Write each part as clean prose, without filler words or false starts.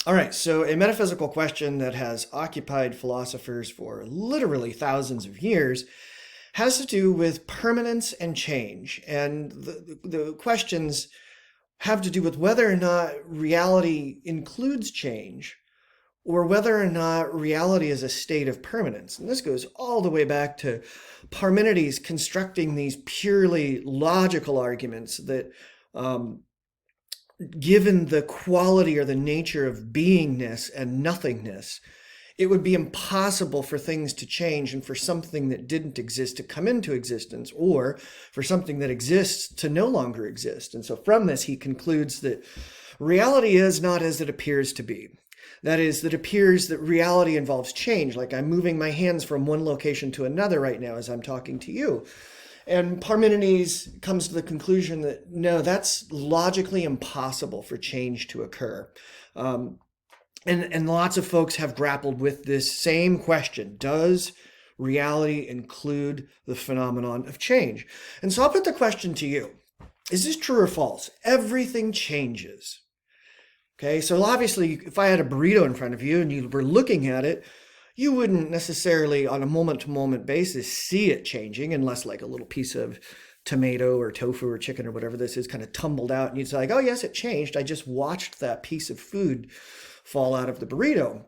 All right, so a metaphysical question that has occupied philosophers for literally thousands of years has to do with permanence and change. And the questions have to do with whether or not reality includes change or whether or not reality is a state of permanence. And this goes all the way back to Parmenides constructing these purely logical arguments that given the quality or the nature of beingness and nothingness, it would be impossible for things to change and for something that didn't exist to come into existence, or for something that exists to no longer exist. And so from this, he concludes that reality is not as it appears to be. That is, that appears that reality involves change, like I'm moving my hands from one location to another right now as I'm talking to you. And Parmenides comes to the conclusion that no, that's logically impossible for change to occur. And lots of folks have grappled with this same question. Does reality include the phenomenon of change? And so I'll put the question to you. Is this true or false? Everything changes. Okay, so obviously, if I had a burrito in front of you and you were looking at it, you wouldn't necessarily on a moment-to-moment basis see it changing unless like a little piece of tomato or tofu or chicken or whatever this is kind of tumbled out and you'd say like, oh yes, it changed. I just watched that piece of food fall out of the burrito.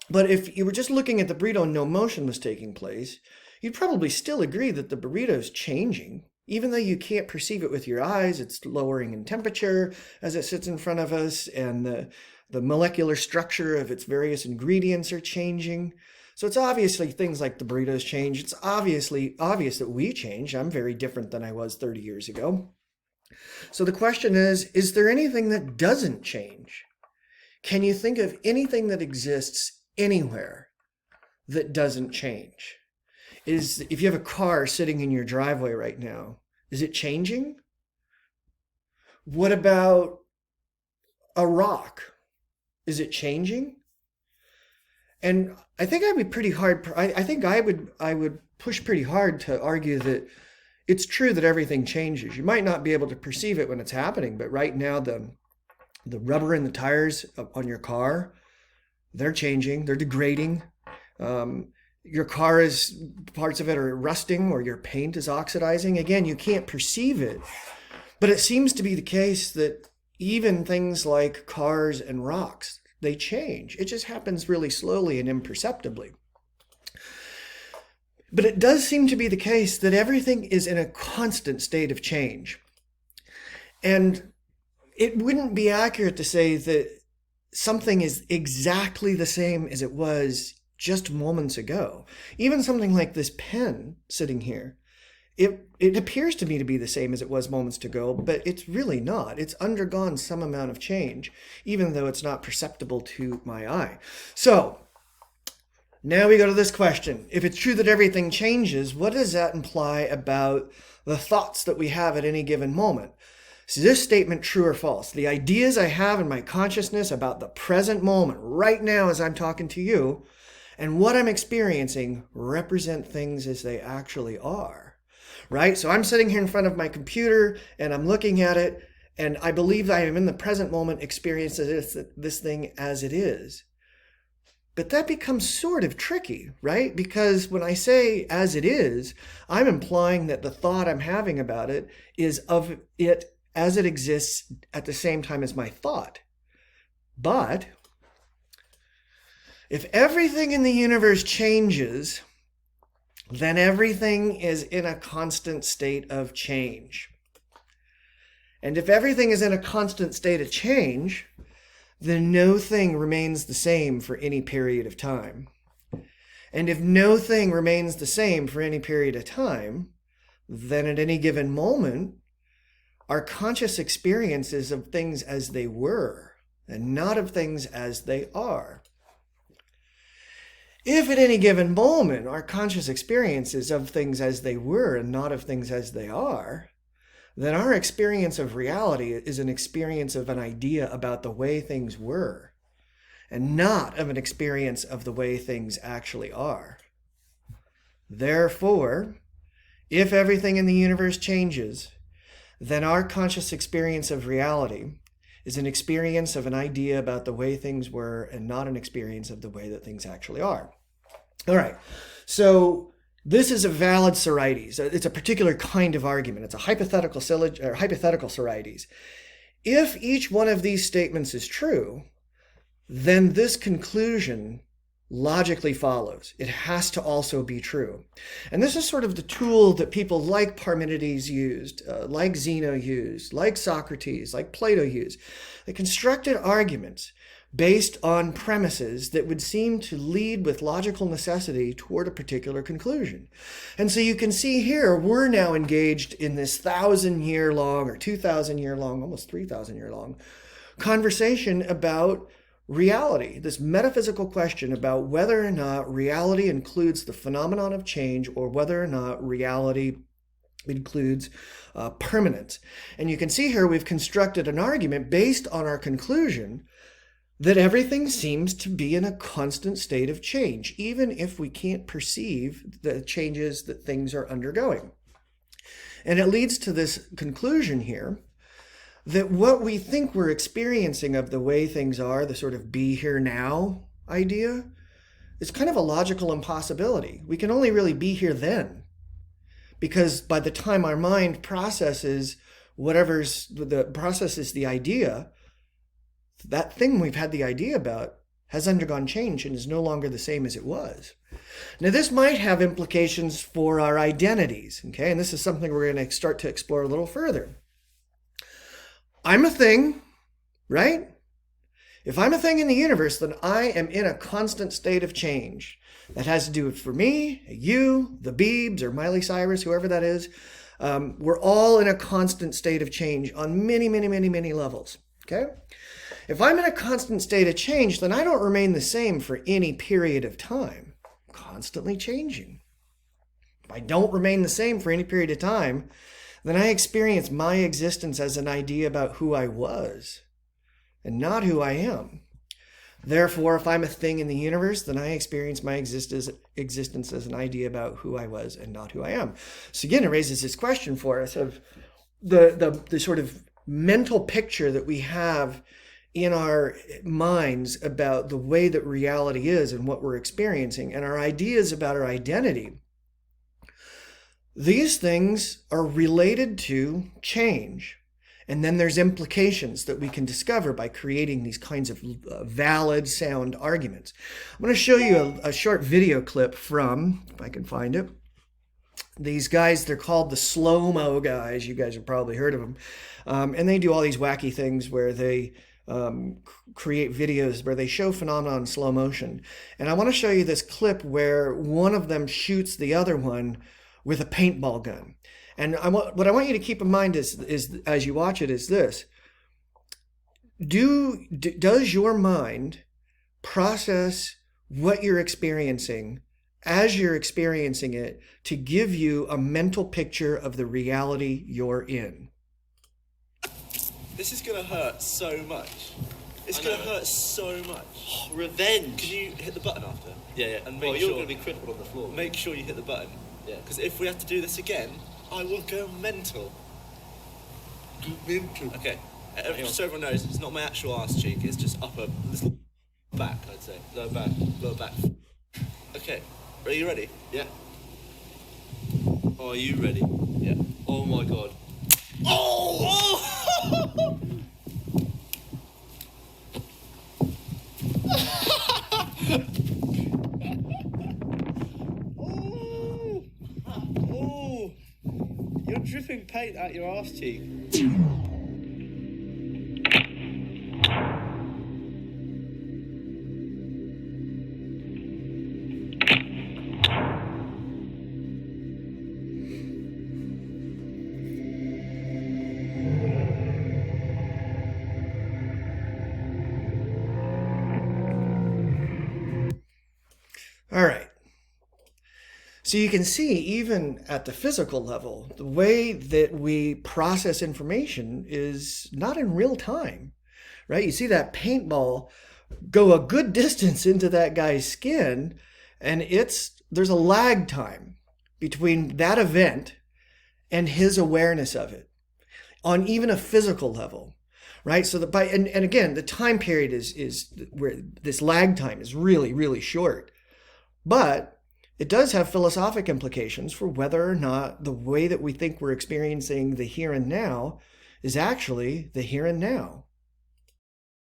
But if you were just looking at the burrito and no motion was taking place, you'd probably still agree that the burrito is changing. Even though you can't perceive it with your eyes, it's lowering in temperature as it sits in front of us, and the molecular structure of its various ingredients are changing. So it's obviously things like the burritos change. It's obviously obvious that we change. I'm very different than I was 30 years ago. So the question is there anything that doesn't change? Can you think of anything that exists anywhere that doesn't change? If you have a car sitting in your driveway right now, is it changing? What about a rock? Is it changing? And I think I'd be pretty hard. I think I would push pretty hard to argue that it's true that everything changes. You might not be able to perceive it when it's happening, but right now the rubber in the tires on your car, they're changing, they're degrading. Your car is, parts of it are rusting or your paint is oxidizing. Again, you can't perceive it, but it seems to be the case that even things like cars and rocks, they change. It just happens really slowly and imperceptibly. But it does seem to be the case that everything is in a constant state of change. And it wouldn't be accurate to say that something is exactly the same as it was just moments ago. Even something like this pen sitting here, it appears to me to be the same as it was moments ago, but it's really not. It's undergone some amount of change, even though it's not perceptible to my eye. So now we go to this question. If it's true that everything changes, what does that imply about the thoughts that we have at any given moment? Is this statement true or false? The ideas I have in my consciousness about the present moment, right now as I'm talking to you, and what I'm experiencing represent things as they actually are, right? So I'm sitting here in front of my computer and I'm looking at it, and I believe I am in the present moment experiencing this thing as it is. But that becomes sort of tricky, right? Because when I say as it is, I'm implying that the thought I'm having about it is of it as it exists at the same time as my thought. But if everything in the universe changes, then everything is in a constant state of change. And if everything is in a constant state of change, then no thing remains the same for any period of time. And if no thing remains the same for any period of time, then at any given moment, our conscious experiences of things as they were and not of things as they are. If at any given moment our conscious experiences of things as they were and not of things as they are, then our experience of reality is an experience of an idea about the way things were, and not of an experience of the way things actually are. Therefore, if everything in the universe changes, then our conscious experience of reality is an experience of an idea about the way things were and not an experience of the way that things actually are. All right, so this is a valid Sorites. It's a particular kind of argument. It's a hypothetical Sorites. If each one of these statements is true, then this conclusion logically follows. It has to also be true. And this is sort of the tool that people like Parmenides used, like Zeno used, like Socrates, like Plato used. They constructed arguments based on premises that would seem to lead with logical necessity toward a particular conclusion. And so you can see here, we're now engaged in this 1,000-year-long or 2,000-year-long, almost 3,000-year-long conversation about reality, this metaphysical question about whether or not reality includes the phenomenon of change or whether or not reality includes permanence. And you can see here we've constructed an argument based on our conclusion that everything seems to be in a constant state of change, even if we can't perceive the changes that things are undergoing. And it leads to this conclusion here that what we think we're experiencing of the way things are, the sort of be here now idea, is kind of a logical impossibility. We can only really be here then, because by the time our mind processes the idea, that thing we've had the idea about has undergone change and is no longer the same as it was. Now, this might have implications for our identities, okay? And this is something we're going to start to explore a little further. I'm a thing, right? If I'm a thing in the universe, then I am in a constant state of change. That has to do with, for me, you, the Beebs, or Miley Cyrus, whoever that is. We're all in a constant state of change on many, many, many, many levels, okay? If I'm in a constant state of change, then I don't remain the same for any period of time. I'm constantly changing. If I don't remain the same for any period of time, then I experience my existence as an idea about who I was and not who I am. Therefore, if I'm a thing in the universe, then I experience my existence as an idea about who I was and not who I am. So again, it raises this question for us of the sort of mental picture that we have in our minds about the way that reality is and what we're experiencing, and our ideas about our identity. These things are related to change. And then there's implications that we can discover by creating these kinds of valid, sound arguments. I'm going to show you a short video clip from, if I can find it, these guys. They're called the Slow-Mo guys. You guys have probably heard of them. And they do all these wacky things where they create videos where they show phenomena in slow motion. And I want to show you this clip where one of them shoots the other one with a paintball gun. And what I want you to keep in mind is as you watch it is this. Does your mind process what you're experiencing as you're experiencing it to give you a mental picture of the reality you're in? This is going to hurt so much. It's going to hurt so much. Oh, revenge. Can you hit the button after? Yeah. And Well, make you're sure, going to be crippled on the floor. make sure you hit the button. Yeah. Because if we have to do this again, I will go mental. Mental. Okay. So everyone knows, it's not my actual arse cheek. It's just upper, little back, I'd say. Lower back. Lower back. Okay. Are you ready? Yeah. Oh, are you ready? Yeah. Oh my god. Oh! Oh! You're dripping paint out your arse cheek. All right. So you can see, even at the physical level, the way that we process information is not in real time, right? You see that paintball go a good distance into that guy's skin, and there's a lag time between that event and his awareness of it on even a physical level. right? So and again, the time period is where this lag time is really, really short. But it does have philosophic implications for whether or not the way that we think we're experiencing the here and now is actually the here and now.